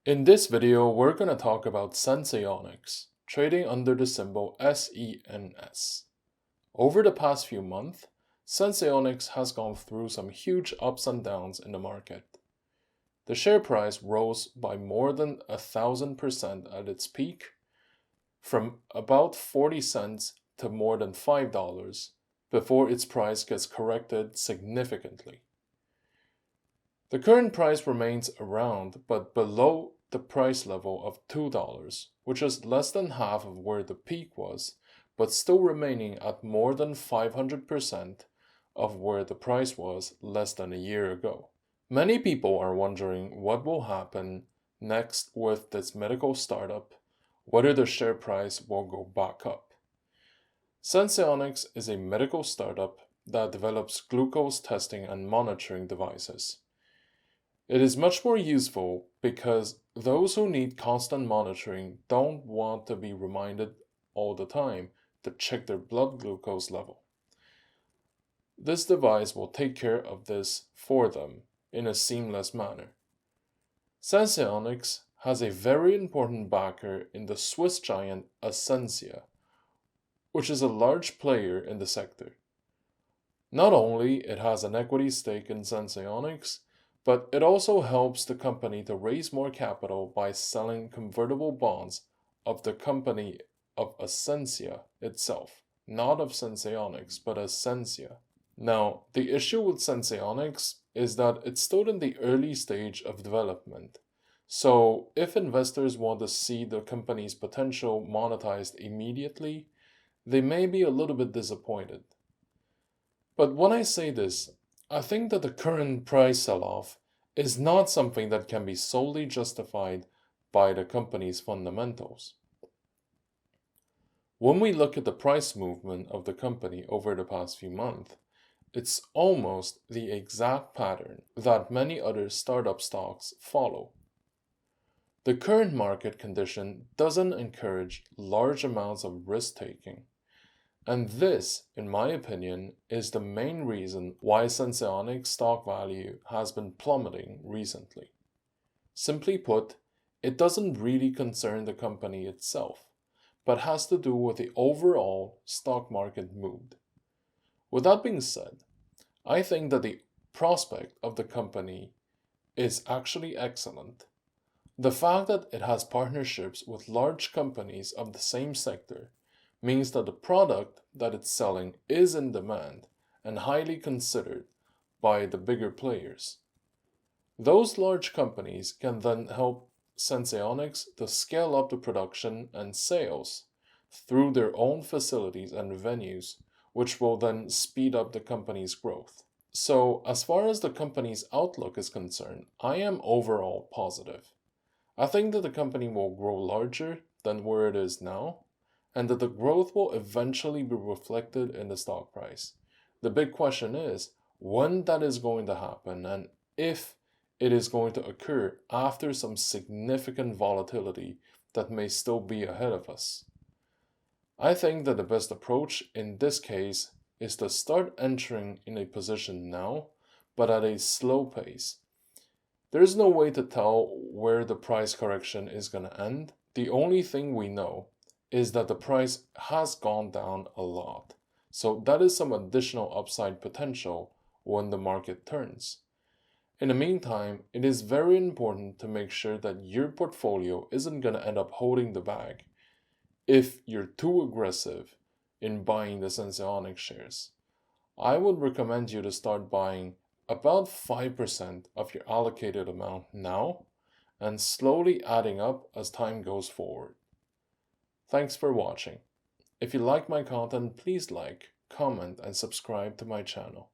In this video, we're going to talk about Senseonics, trading under the symbol SENS. Over the past few months, Senseonics has gone through some huge ups and downs in the market. The share price rose by more than 1,000% at its peak, from about 40 cents to more than $5, before its price gets corrected significantly. The current price remains around but below the price level of $2, which is less than half of where the peak was, but still remaining at more than 500% of where the price was less than a year ago. Many people are wondering what will happen next with this medical startup, whether the share price will go back up. Senseonics is a medical startup that develops glucose testing and monitoring devices. It is much more useful because those who need constant monitoring don't want to be reminded all the time to check their blood glucose level. This device will take care of this for them in a seamless manner. Senseonics has a very important backer in the Swiss giant Ascensia, which is a large player in the sector. Not only it has an equity stake in Senseonics, but it also helps the company to raise more capital by selling convertible bonds of the company of Ascensia itself, not of Senseonics, but Ascensia. Now, the issue with Senseonics is that it's still in the early stage of development. So, if investors want to see the company's potential monetized immediately, they may be a little bit disappointed. But when I say this, I think that the current price sell-off is not something that can be solely justified by the company's fundamentals. When we look at the price movement of the company over the past few months, it's almost the exact pattern that many other startup stocks follow. The current market condition doesn't encourage large amounts of risk-taking. And this, in my opinion, is the main reason why Senseonics stock value has been plummeting recently. Simply put, it doesn't really concern the company itself, but has to do with the overall stock market mood. With that being said, I think that the prospect of the company is actually excellent. The fact that it has partnerships with large companies of the same sector means that the product that it's selling is in demand and highly considered by the bigger players. Those large companies can then help Senseonics to scale up the production and sales through their own facilities and venues, which will then speed up the company's growth. So, as far as the company's outlook is concerned, I am overall positive. I think that the company will grow larger than where it is now, and that the growth will eventually be reflected in the stock price. The big question is when that is going to happen and if it is going to occur after some significant volatility that may still be ahead of us. I think that the best approach in this case is to start entering in a position now, but at a slow pace. There is no way to tell where the price correction is going to end. The only thing we know is that the price has gone down a lot. So that is some additional upside potential when the market turns. In the meantime, it is very important to make sure that your portfolio isn't going to end up holding the bag if you're too aggressive in buying the Senseonics shares. I would recommend you to start buying about 5% of your allocated amount now and slowly adding up as time goes forward. Thanks for watching. If you like my content, please like, comment, and subscribe to my channel.